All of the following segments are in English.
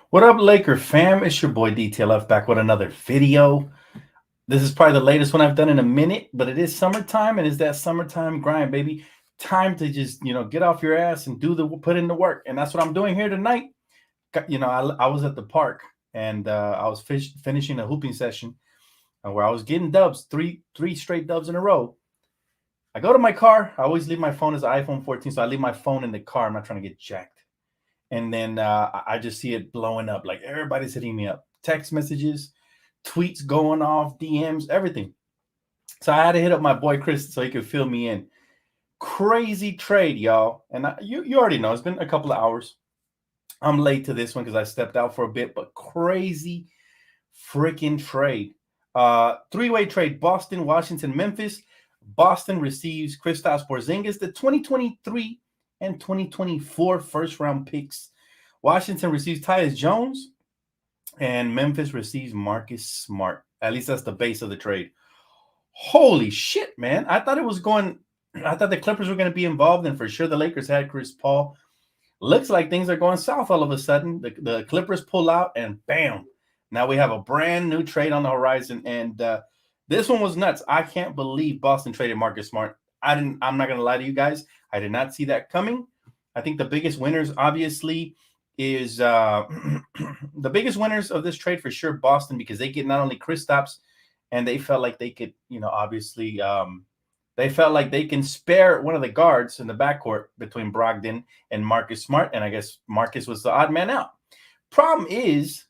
What up, Laker fam? It's your boy Dtlf back with another video. This is probably the latest one I've done in a minute, but it is summertime and it's that summertime grind, baby. Time to just, get off your ass and put in the work. And that's what I'm doing here tonight. I was at the park and I was finishing a hooping session where I was getting dubs, three straight dubs in a row. I go to my car. I always leave my phone as an iPhone 14, so I leave my phone in the car. I'm not trying to get jacked. And then I just see it blowing up. Like everybody's hitting me up, text messages, tweets going off, DMs, everything. So I had to hit up my boy Chris so he could fill me in. Crazy trade, y'all. And you already know it's been a couple of hours. I'm late to this one because I stepped out for a bit, but crazy freaking trade. Three-way trade: Boston, Washington, Memphis. Boston receives Kristaps Porzingis, the 2023 and 2024 first-round picks. Washington receives Tyus Jones, and Memphis receives Marcus Smart. At least that's the base of the trade. Holy shit, man. I thought the Clippers were going to be involved, and for sure the Lakers had Chris Paul. Looks like things are going south all of a sudden. The Clippers pull out, and bam. Now we have a brand new trade on the horizon, and this one was nuts. I can't believe Boston traded Marcus Smart. I'm not going to lie to you guys. I did not see that coming. I think the biggest winners, obviously, is the biggest winners of this trade for sure, Boston, because they get not only Kristaps, and they felt like they could, obviously, they felt like they can spare one of the guards in the backcourt between Brogdon and Marcus Smart, and I guess Marcus was the odd man out. Problem is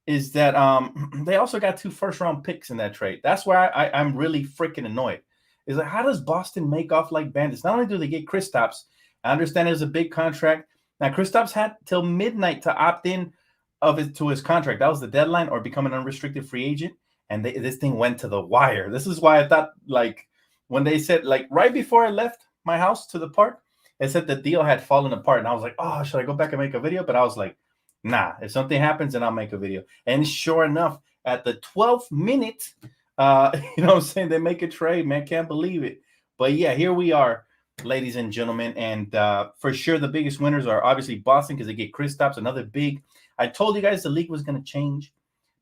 that they also got 2 first-round picks in that trade. That's why I'm really freaking annoyed. Is like, how does Boston make off like bandits? Not only do they get Kristaps, I understand it's a big contract. Now, Kristaps had till midnight to opt in to his contract. That was the deadline, or become an unrestricted free agent. And this thing went to the wire. This is why I thought, like, when they said, like, right before I left my house to the park, it said the deal had fallen apart. And I was like, oh, should I go back and make a video? But I was like, nah, if something happens, then I'll make a video. And sure enough, at the 12th minute, you know what I'm saying, they make a trade, man. Can't believe it. But yeah, here we are, ladies and gentlemen. And for sure, the biggest winners are obviously Boston, because they get Kristaps, another big. I told you guys the league was going to change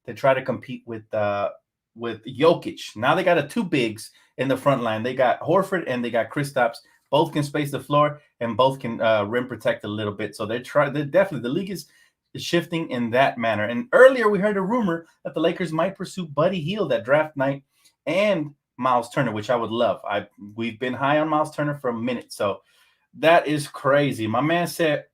to try to compete with Jokic. Now they got 2 bigs in the front line. They got Horford and they got Kristaps. Both can space the floor and both can rim protect a little bit. So they're definitely, the league is shifting in that manner. And earlier we heard a rumor that the Lakers might pursue Buddy Hield at draft night and Miles Turner, which I would love. We've been high on Miles Turner for a minute, so that is crazy. My man said,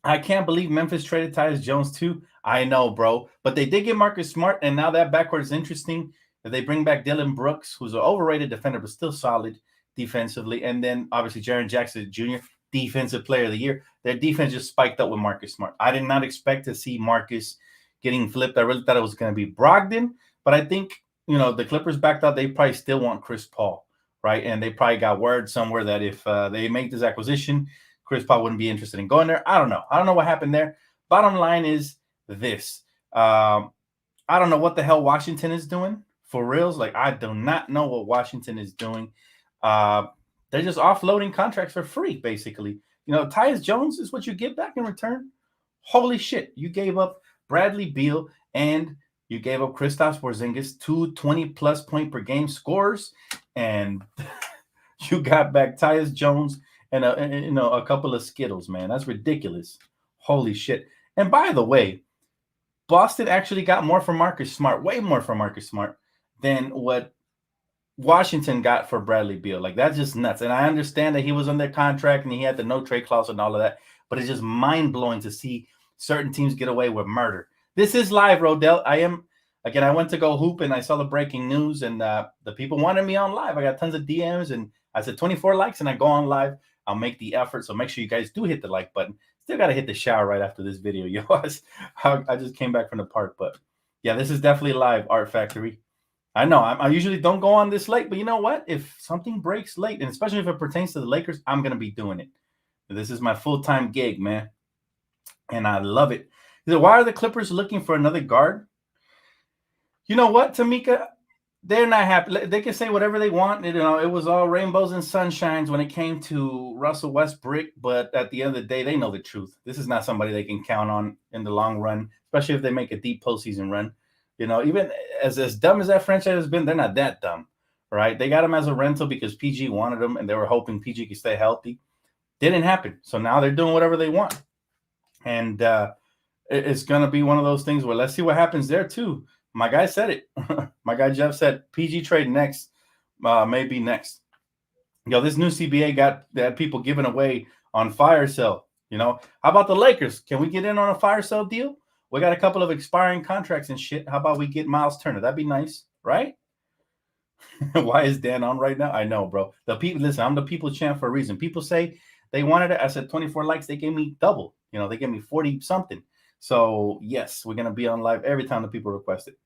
I can't believe Memphis traded Tyus Jones too. I know, bro, but they did get Marcus Smart, and now that backcourt is interesting. If they bring back Dylan Brooks, who's an overrated defender but still solid defensively, and then obviously Jaren Jackson Jr., Defensive Player of the Year. Their defense just spiked up with Marcus Smart. I did not expect to see Marcus getting flipped. I really thought it was going to be Brogdon, but I think, the Clippers backed out. They probably still want Chris Paul, right? And they probably got word somewhere that if they make this acquisition, Chris Paul wouldn't be interested in going there. I don't know. I don't know what happened there. Bottom line is this. I don't know what the hell Washington is doing. For reals, like, I do not know what Washington is doing. They're just offloading contracts for free, basically. Tyus Jones is what you get back in return. Holy shit. You gave up Bradley Beal and you gave up Kristaps Porzingis, 2 20-plus point per game scorers, and you got back Tyus Jones and a couple of Skittles, man. That's ridiculous. Holy shit. And by the way, Boston actually got more for Marcus Smart, way more for Marcus Smart than what Washington got for Bradley Beal. Like, that's just nuts. And I understand that he was under contract and he had the no trade clause and all of that, but it's just mind-blowing to see certain teams get away with murder. This is live, Rodell. I went to go hoop and I saw the breaking news, and the people wanted me on live. I got tons of DMs, and I said 24 likes and I go on live. I'll make the effort. So make sure you guys do hit the like button. Still got to hit the shower right after this video, yo. I just came back from the park, but yeah, this is definitely live, Art Factory. I know I usually don't go on this late, but you know what? If something breaks late, and especially if it pertains to the Lakers, I'm going to be doing it. This is my full-time gig, man, and I love it. Why are the Clippers looking for another guard? You know what, Tamika? they're not happy. They can say whatever they want. You know, it was all rainbows and sunshines when it came to Russell Westbrook, but at the end of the day, they know the truth. This is not somebody they can count on in the long run, especially if they make a deep postseason run. You know, even as dumb as that franchise has been, they're not that dumb, right? They got him as a rental because PG wanted him, and they were hoping PG could stay healthy. Didn't happen, so now they're doing whatever they want, and it's going to be one of those things where let's see what happens there too. My guy said it. My guy Jeff said PG trade next, maybe next. Yo, this new CBA got that people giving away on fire sale. You know, how about the Lakers? Can we get in on a fire sale deal? We got a couple of expiring contracts and shit. How about we get Miles Turner? That'd be nice, right? Why is Dan on right now? I know, bro. The people, listen, I'm the people champ for a reason. People say they wanted it. I said 24 likes. They gave me double. You know, they gave me 40 something. So yes, we're gonna be on live every time the people request it.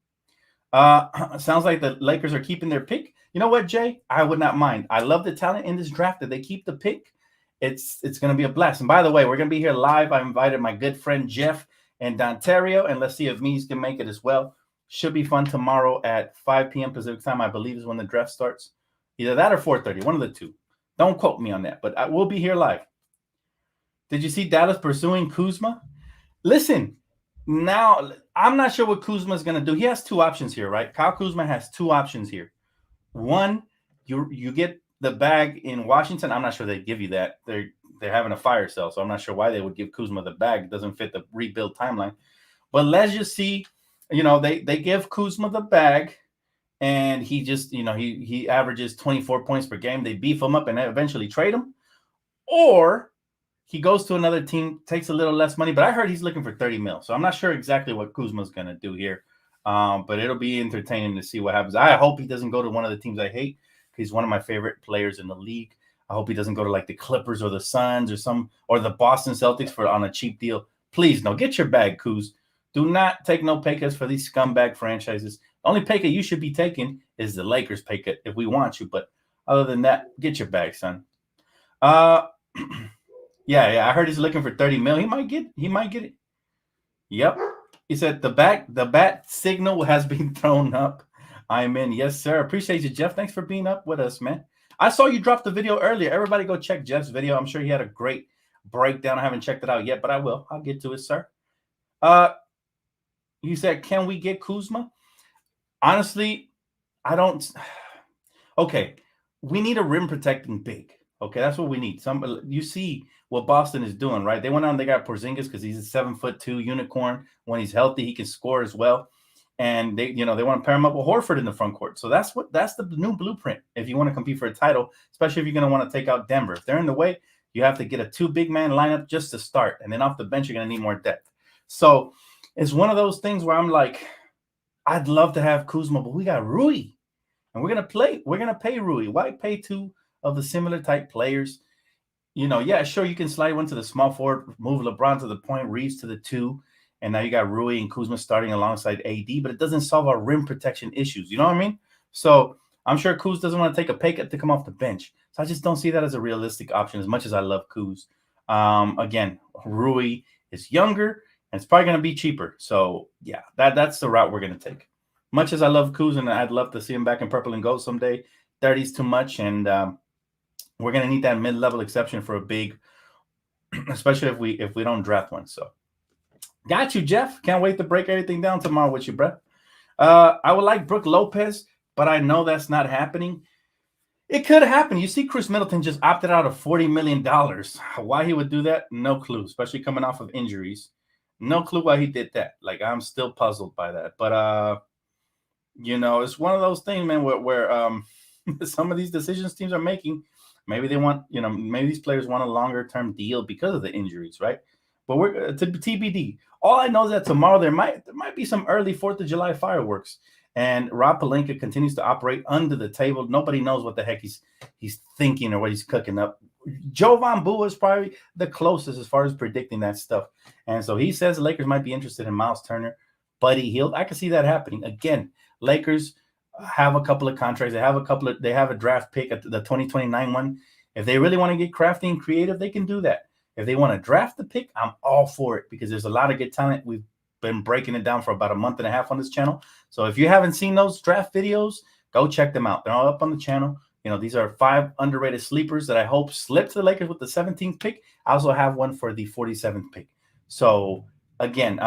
Sounds like the Lakers are keeping their pick. You know what, Jay? I would not mind. I love the talent in this draft that they keep the pick. It's gonna be a blast. And by the way, we're gonna be here live. I invited my good friend Jeff and Dontario, and let's see if Mees can make it as well. Should be fun tomorrow at 5 p.m. Pacific time, I believe, is when the draft starts. Either that or 4:30, one of the two. Don't quote me on that, but I will be here live. Did you see Dallas pursuing Kuzma? Listen, now I'm not sure what Kuzma is going to do. He has two options here, right? Kyle Kuzma has two options here. One, you get the bag in Washington. I'm not sure they give you that. They're having a fire sale, so I'm not sure why they would give Kuzma the bag. It doesn't fit the rebuild timeline. But let's just see. You know, they give Kuzma the bag, and he just, you know, he averages 24 points per game. They beef him up and eventually trade him, or he goes to another team, takes a little less money. But I heard he's looking for 30 mil, so I'm not sure exactly what Kuzma's going to do here. But it'll be entertaining to see what happens. I hope he doesn't go to one of the teams I hate. He's one of my favorite players in the league. I hope he doesn't go to like the Clippers or the Suns or the Boston Celtics on a cheap deal. Please, no, get your bag, Kuz. Do not take no pay cuts for these scumbag franchises. The only pay cut you should be taking is the Lakers pay cut if we want you. But other than that, get your bag, son. Yeah. I heard he's looking for 30 mil. He might get it. Yep. He said the bat signal has been thrown up. I'm in. Yes, sir. Appreciate you, Jeff. Thanks for being up with us, man. I saw you drop the video earlier. Everybody go check Jeff's video. I'm sure he had a great breakdown. I haven't checked it out yet, but I will. I'll get to it, sir. You said, can we get Kuzma? Honestly, I don't. Okay, we need a rim protecting big. Okay, that's what we need. You see what Boston is doing, right? They went on, they got Porzingis because he's a 7'2" unicorn. When he's healthy, he can score as well. And they want to pair him up with Horford in the front court. So that's the new blueprint if you want to compete for a title, especially if you're going to want to take out Denver. If they're in the way, you have to get a 2 big man lineup just to start. And then off the bench, you're going to need more depth. So it's one of those things where I'm like, I'd love to have Kuzma, but we got Rui. And we're going to pay Rui. Why pay two of the similar type players? You know, yeah, sure, you can slide one to the small forward, move LeBron to the point, Reeves to the 2, and now you got Rui and Kuzma starting alongside AD, but it doesn't solve our rim protection issues. You know what I mean? So I'm sure Kuz doesn't want to take a pay cut to come off the bench. So I just don't see that as a realistic option as much as I love Kuz. Again, Rui is younger, and it's probably going to be cheaper. So, yeah, that's the route we're going to take. Much as I love Kuz, and I'd love to see him back in purple and gold someday, 30's too much, and we're going to need that mid-level exception for a big, especially if we don't draft one. So, got you, Jeff. Can't wait to break everything down tomorrow with you, bro. I would like Brook Lopez, but I know that's not happening. It could happen. You see Chris Middleton just opted out of $40 million. Why he would do that? No clue, especially coming off of injuries. No clue why he did that. Like, I'm still puzzled by that. But, it's one of those things, man, where some of these decisions teams are making, maybe they want, maybe these players want a longer-term deal because of the injuries, right? But we're to TBD. All I know is that tomorrow there might be some early 4th of July fireworks. And Rob Pelinka continues to operate under the table. Nobody knows what the heck he's thinking or what he's cooking up. Jovan Bua is probably the closest as far as predicting that stuff. And so he says the Lakers might be interested in Miles Turner, Buddy Hield. I can see that happening. Again, Lakers have a couple of contracts. They have a draft pick at the 2029 one. If they really want to get crafty and creative, they can do that. If they want to draft the pick, I'm all for it because there's a lot of good talent. We've been breaking it down for about a month and a half on this channel. So if you haven't seen those draft videos, Go check them out. They're all up on the channel. These are 5 underrated sleepers that I hope slip to the Lakers with the 17th pick. I also have one for the 47th pick. So again,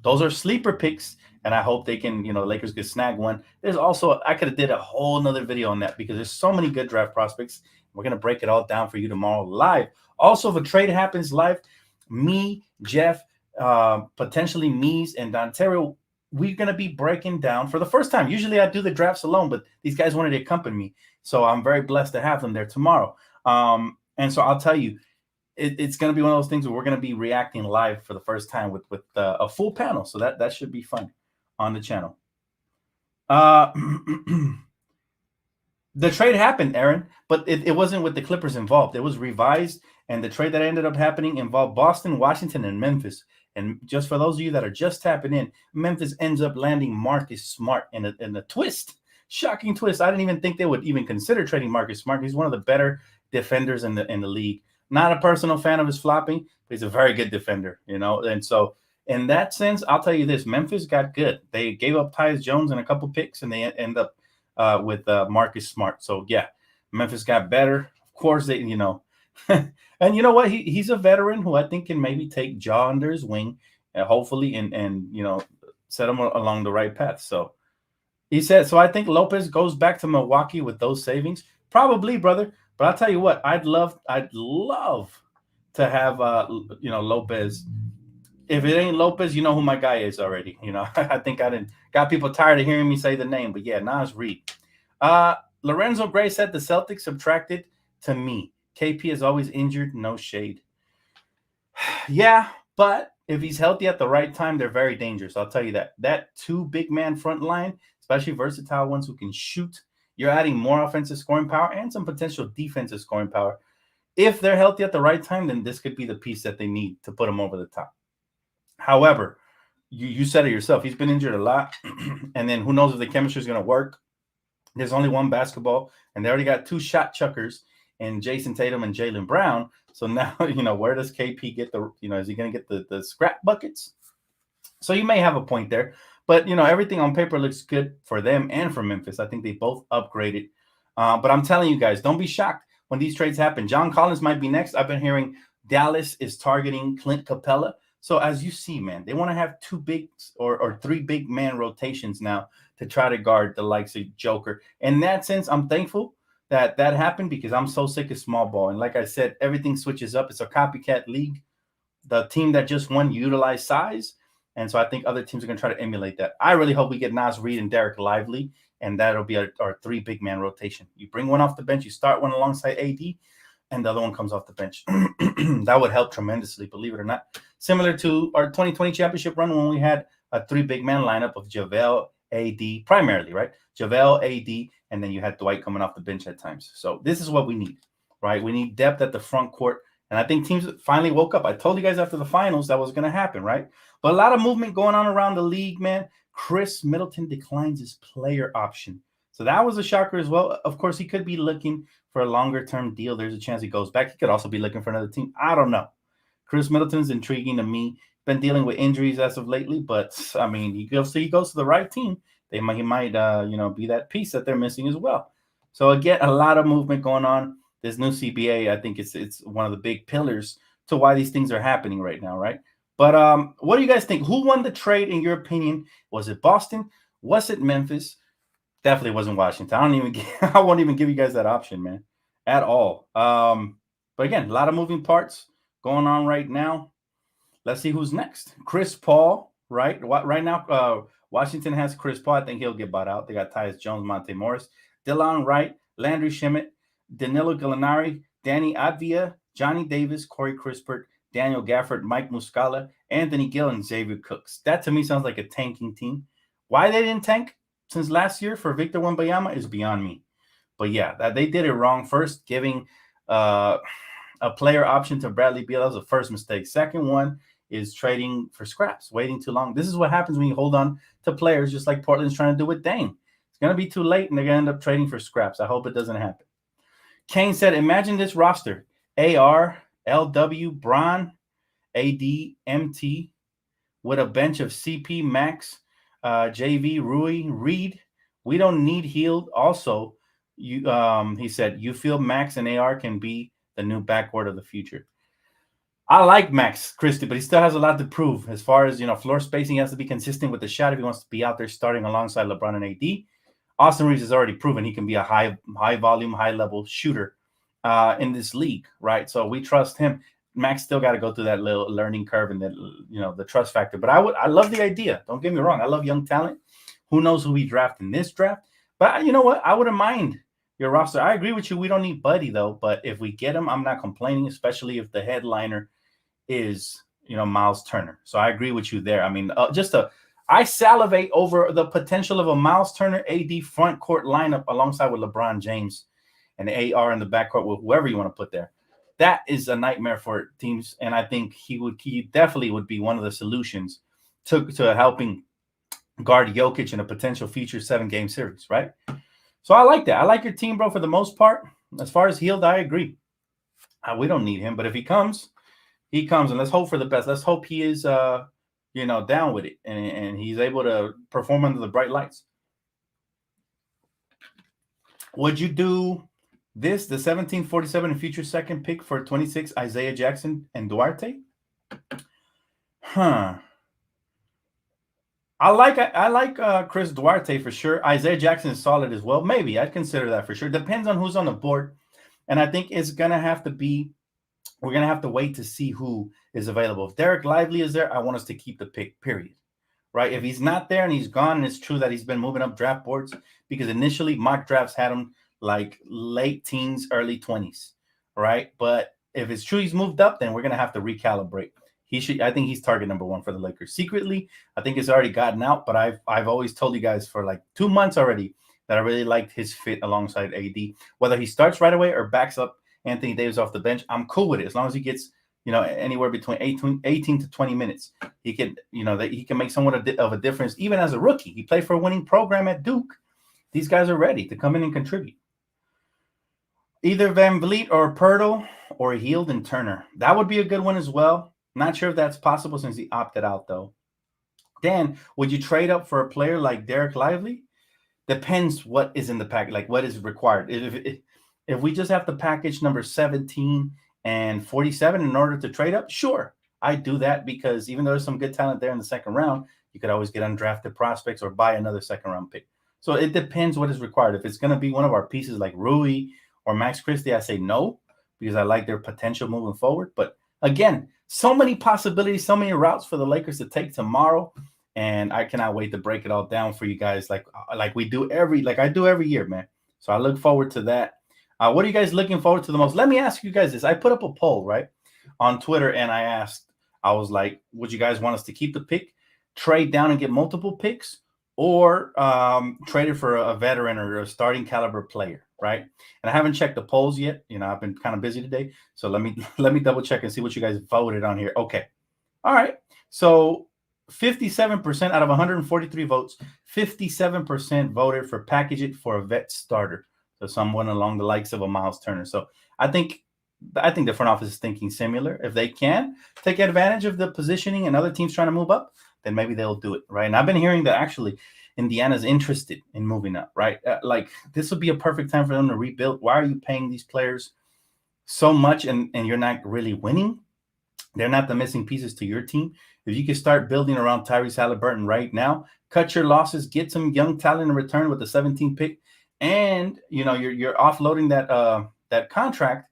those are sleeper picks, and I hope they can, the Lakers could snag one. There's also, I could have did a whole nother video on that because there's so many good draft prospects. We're going to break it all down for you tomorrow live. Also, if a trade happens live, me, Jeff, potentially Mies and Dontario, we're going to be breaking down for the first time. Usually I do the drafts alone, but these guys wanted to accompany me. So I'm very blessed to have them there tomorrow. And so I'll tell you, it's going to be one of those things where we're going to be reacting live for the first time with a full panel. So that should be fun on the channel. The trade happened, Aaron, but it wasn't with the Clippers involved. It was revised, and the trade that ended up happening involved Boston, Washington, and Memphis. And just for those of you that are just tapping in, Memphis ends up landing Marcus Smart in a twist. Shocking twist. I didn't even think they would even consider trading Marcus Smart. He's one of the better defenders in the league. Not a personal fan of his flopping, but he's a very good defender, And so in that sense, I'll tell you this, Memphis got good. They gave up Tyus Jones and a couple picks, and they end up with Marcus Smart. So yeah, Memphis got better. Of course, they, and you know what? He's a veteran who I think can maybe take Ja under his wing, hopefully, and set him along the right path. So he said, so I think Lopez goes back to Milwaukee with those savings. Probably, brother. But I'll tell you what, I'd love to have Lopez. If it ain't Lopez, you know who my guy is already. I think I got people tired of hearing me say the name, but yeah, Naz Reid. Lorenzo Gray said the Celtics subtracted to me. KP is always injured, no shade. Yeah, but if he's healthy at the right time, they're very dangerous. I'll tell you that. That 2 big man front line, especially versatile ones who can shoot, you're adding more offensive scoring power and some potential defensive scoring power. If they're healthy at the right time, then this could be the piece that they need to put them over the top. However, you said it yourself. He's been injured a lot. And then who knows if the chemistry is going to work. There's only one basketball, and they already got 2 shot chuckers in Jason Tatum and Jaylen Brown. So now, where does KP get is he going to get the scrap buckets? So you may have a point there. But, everything on paper looks good for them and for Memphis. I think they both upgraded. But I'm telling you guys, don't be shocked when these trades happen. John Collins might be next. I've been hearing Dallas is targeting Clint Capella. So as you see, man, they want to have 2 big or 3 big man rotations now to try to guard the likes of Joker. In that sense, I'm thankful that happened because I'm so sick of small ball. And like I said, everything switches up. It's a copycat league. The team that just won utilized size. And so I think other teams are going to try to emulate that. I really hope we get Naz Reid and Derek Lively, and that'll be our 3 big man rotation. You bring one off the bench, you start one alongside AD, and the other one comes off the bench. That would help tremendously, believe it or not. Similar to our 2020 championship run when we had a 3 big man lineup of JaVale, AD, primarily, right? JaVale, AD, and then you had Dwight coming off the bench at times. So this is what we need, right? We need depth at the front court. And I think teams finally woke up. I told you guys after the finals that was going to happen, right? But a lot of movement going on around the league, man. Chris Middleton declines his player option. So that was a shocker as well. Of course, he could be looking for a longer-term deal. There's a chance he goes back. He could also be looking for another team. I don't know. Chris Middleton's intriguing to me. Been dealing with injuries as of lately, but, I mean, he goes to the right team. He might be that piece that they're missing as well. So, again, a lot of movement going on. This new CBA, I think it's one of the big pillars to why these things are happening right now, right? But what do you guys think? Who won the trade in your opinion? Was it Boston? Was it Memphis? Definitely wasn't Washington. I won't even give you guys that option, man, at all. But again, a lot of moving parts going on right now. Let's see who's next. Chris Paul, right? Right now, Washington has Chris Paul. I think he'll get bought out. They got Tyus Jones, Monte Morris, Delon Wright, Landry Shamet, Danilo Gallinari, Danny Advia, Johnny Davis, Corey Crispert, Daniel Gafford, Mike Muscala, Anthony Gill, and Xavier Cooks. That to me sounds like a tanking team. Why they didn't tank since last year for Victor Wembanyama is beyond me. But yeah, they did it wrong. First, giving a player option to Bradley Beal. That was the first mistake. Second one is trading for scraps, waiting too long. This is what happens when you hold on to players, just like Portland's trying to do with Dame. It's going to be too late, and they're going to end up trading for scraps. I hope it doesn't happen. Kane said, imagine this roster. AR, LW, Bron, AD, MT, with a bench of CP, Max, JV, Rui, Reed, We don't need Hield. Also, he said, you feel Max and AR can be the new backcourt of the future. I like Max Christie, but he still has a lot to prove as far as, floor spacing. He has to be consistent with the shot if he wants to be out there starting alongside LeBron and AD. Austin Reeves has already proven he can be a high volume, high level shooter in this league, right? So we trust him. Max still got to go through that little learning curve and that, the trust factor. But I love the idea. Don't get me wrong. I love young talent. Who knows who we draft in this draft? But you know what? I wouldn't mind your roster. I agree with you. We don't need Buddy though. But if we get him, I'm not complaining, especially if the headliner is, Miles Turner. So I agree with you there. I mean, I salivate over the potential of a Miles Turner AD front court lineup alongside with LeBron James and AR in the backcourt with whoever you want to put there. That is a nightmare for teams, and I think he definitely would be one of the solutions to helping guard Jokic in a potential future 7-game series, right? So I like that. I like your team, bro, for the most part. As far as Hield, I agree. We don't need him, but if he comes, he comes, and let's hope for the best. Let's hope he is, down with it, and he's able to perform under the bright lights. Would you do the 1747 and future second pick for 26 Isaiah Jackson and Duarte? I like Chris Duarte for sure. Isaiah Jackson is solid as well. Maybe I'd consider that for sure. Depends on who's on the board, and I think it's gonna have to be. We're going to have to wait to see who is available. If Derek Lively is there, I want us to keep the pick, period. Right? If he's not there and he's gone, and it's true that he's been moving up draft boards, because initially mock drafts had him like late teens, early 20s. Right? But if it's true he's moved up, then we're going to have to recalibrate. I think he's target number 1 for the Lakers. Secretly, I think it's already gotten out, but I've always told you guys for like 2 months already that I really liked his fit alongside AD. Whether he starts right away or backs up Anthony Davis off the bench, I'm cool with it as long as he gets, anywhere between 18 to 20 minutes. He can, he can make somewhat of a difference even as a rookie. He played for a winning program at Duke. These guys are ready to come in and contribute. Either Van Vliet or Pirtle or Hield and Turner. That would be a good one as well. Not sure if that's possible since he opted out though. Dan, would you trade up for a player like Derek Lively? Depends what is in the pack, like what is required. If we just have to package number 17 and 47 in order to trade up, sure, I'd do that, because even though there's some good talent there in the second round, you could always get undrafted prospects or buy another second round pick. So it depends what is required. If it's going to be one of our pieces like Rui or Max Christie, I say no, because I like their potential moving forward. But again, so many possibilities, so many routes for the Lakers to take tomorrow. And I cannot wait to break it all down for you guys like I do every year, man. So I look forward to that. What are you guys looking forward to the most? Let me ask you guys this. I put up a poll, right, on Twitter, and I was like, would you guys want us to keep the pick, trade down and get multiple picks, or trade it for a veteran or a starting caliber player, right? And I haven't checked the polls yet. I've been kind of busy today. So let me double check and see what you guys voted on here. Okay. All right. So 57% out of 143 votes, 57% voted for package it for a vet starter. So someone along the likes of a Miles Turner. So I think the front office is thinking similar. If they can take advantage of the positioning and other teams trying to move up, then maybe they'll do it, right? And I've been hearing that actually Indiana's interested in moving up, right? Like this would be a perfect time for them to rebuild. Why are you paying these players so much and you're not really winning? They're not the missing pieces to your team. If you can start building around Tyrese Halliburton right now, cut your losses, get some young talent in return with the 17th pick, and you're offloading that contract,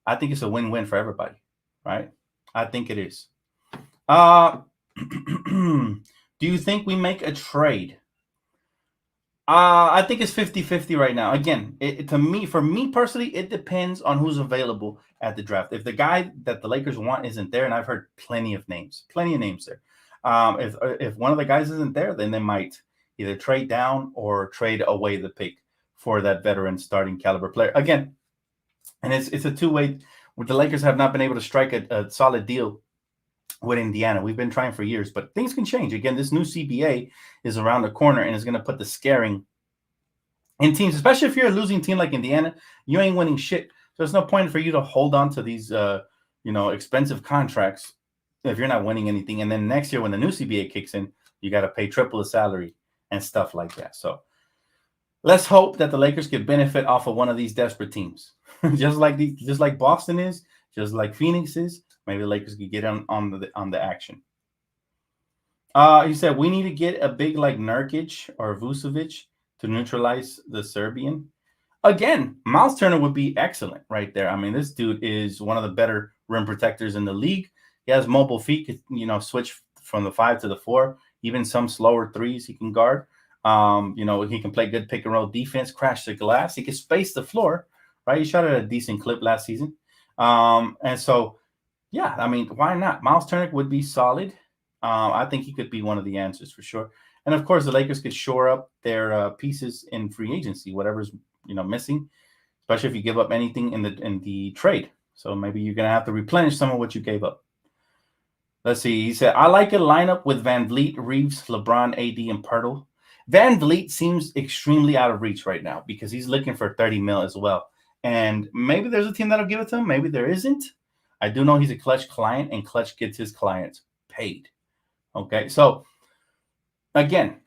I think it's a win-win for everybody, right? I think it is. Do you think we make a trade? I think it's 50-50 right now. Again, for me personally, it depends on who's available at the draft. If the guy that the Lakers want isn't there, and I've heard plenty of names there. If one of the guys isn't there, then they might either trade down or trade away the pick for that veteran starting caliber player. Again, and it's a two-way. The Lakers have not been able to strike a solid deal with Indiana. We've been trying for years, but things can change. Again, this new CBA is around the corner and is going to put the scaring in teams, especially if you're a losing team like Indiana. You ain't winning shit. So there's no point for you to hold on to these, expensive contracts if you're not winning anything. And then next year when the new CBA kicks in, you got to pay triple the salary and stuff like that. So Let's hope that the Lakers could benefit off of one of these desperate teams, just like Boston is, just like Phoenix is. Maybe the Lakers could get on the action. He said we need to get a big like Nurkic or Vucevic to neutralize the Serbian. Again, Miles Turner would be excellent right there. I mean, this dude is one of the better rim protectors in the league. He has mobile feet, could, switch from the 5 to the 4. Even some slower threes he can guard. He can play good pick and roll defense, crash the glass. He can space the floor, right? He shot at a decent clip last season. And so, yeah, I mean, why not? Miles Turner would be solid. I think he could be one of the answers for sure. And of course, the Lakers could shore up their pieces in free agency, whatever's missing, especially if you give up anything in the trade. So maybe you're gonna have to replenish some of what you gave up. Let's see. He said, I like a lineup with Van Vliet, Reeves, LeBron, AD, and Pirtle. Van Vliet seems extremely out of reach right now because he's looking for 30 mil as well. And maybe there's a team that'll give it to him. Maybe there isn't. I do know he's a Clutch client, and Clutch gets his clients paid. Okay. So, again,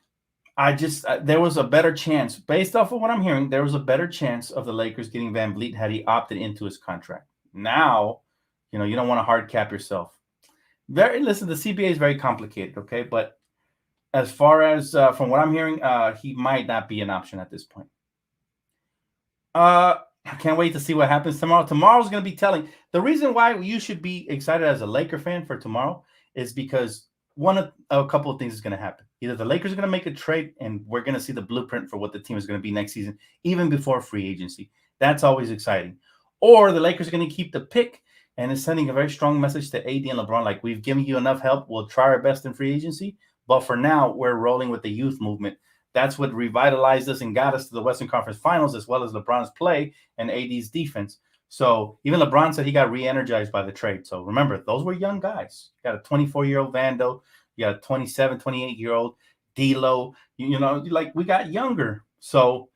there was a better chance, based off of what I'm hearing, there was a better chance of the Lakers getting Van Vliet had he opted into his contract. Now, you don't want to hard cap yourself. Listen, the CBA is very complicated, okay? But as far as from what I'm hearing, he might not be an option at this point. I can't wait to see what happens tomorrow. Tomorrow's going to be telling. The reason why you should be excited as a Laker fan for tomorrow is because a couple of things is going to happen. Either the Lakers are going to make a trade, and we're going to see the blueprint for what the team is going to be next season, even before free agency. That's always exciting. Or the Lakers are going to keep the pick, and it's sending a very strong message to AD and LeBron, like, we've given you enough help. We'll try our best in free agency. But for now, we're rolling with the youth movement. That's what revitalized us and got us to the Western Conference Finals, as well as LeBron's play and AD's defense. So even LeBron said he got re-energized by the trade. So remember, those were young guys. You got a 24-year-old Vando. You got a 27, 28-year-old D'Lo. We got younger. So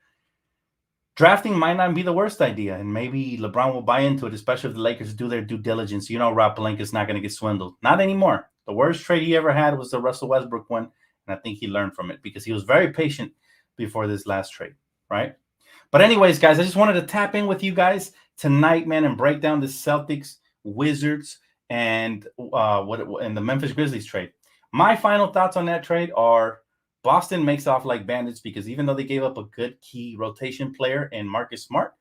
drafting might not be the worst idea. And maybe LeBron will buy into it, especially if the Lakers do their due diligence. Rob Pelinka's not going to get swindled. Not anymore. The worst trade he ever had was the Russell Westbrook one. And I think he learned from it because he was very patient before this last trade, right? But anyways, guys, I just wanted to tap in with you guys tonight, man, and break down the Celtics, Wizards, and the Memphis Grizzlies trade. My final thoughts on that trade are Boston makes off like bandits because even though they gave up a good key rotation player in Marcus Smart,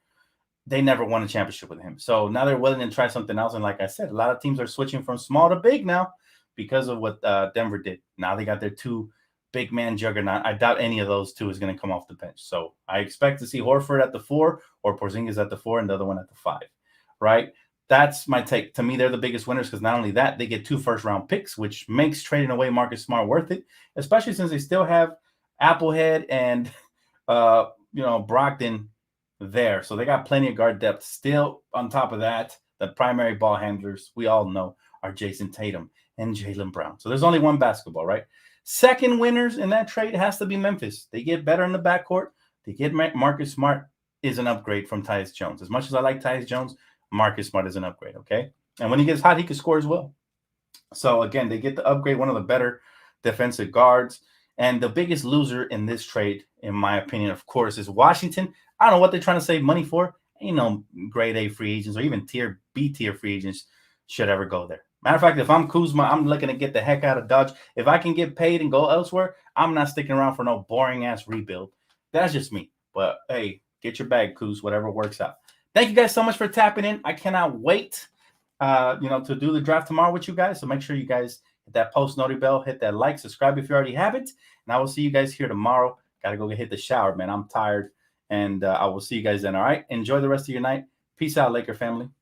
they never won a championship with him. So now they're willing to try something else. And like I said, a lot of teams are switching from small to big now because of what Denver did. Now they got their two big man juggernaut. I doubt any of those two is going to come off the bench. So I expect to see Horford at the 4 or Porzingis at the 4 and the other one at the 5, right? That's my take. To me, they're the biggest winners because not only that, they get 2 first-round picks, which makes trading away Marcus Smart worth it, especially since they still have Applehead and Brogdon there. So they got plenty of guard depth. Still, on top of that, the primary ball handlers, we all know, are Jason Tatum and Jaylen Brown. So there's only one basketball, right? Second winners in that trade has to be Memphis. They get better in the backcourt. They get Marcus Smart is an upgrade from Tyus Jones. As much as I like Tyus Jones, Marcus Smart is an upgrade, okay? And when he gets hot, he can score as well. So, again, they get the upgrade, one of the better defensive guards. And the biggest loser in this trade, in my opinion, of course, is Washington. I don't know what they're trying to save money for. Ain't no grade A free agents or even B tier free agents should ever go there. Matter of fact, if I'm Kuzma, I'm looking to get the heck out of Dodge. If I can get paid and go elsewhere, I'm not sticking around for no boring-ass rebuild. That's just me. But, hey, get your bag, Kuz, whatever works out. Thank you guys so much for tapping in. I cannot wait, to do the draft tomorrow with you guys. So make sure you guys hit that post noti bell, hit that like, subscribe if you already haven't. And I will see you guys here tomorrow. Got to go hit the shower, man. I'm tired. And I will see you guys then, all right? Enjoy the rest of your night. Peace out, Laker family.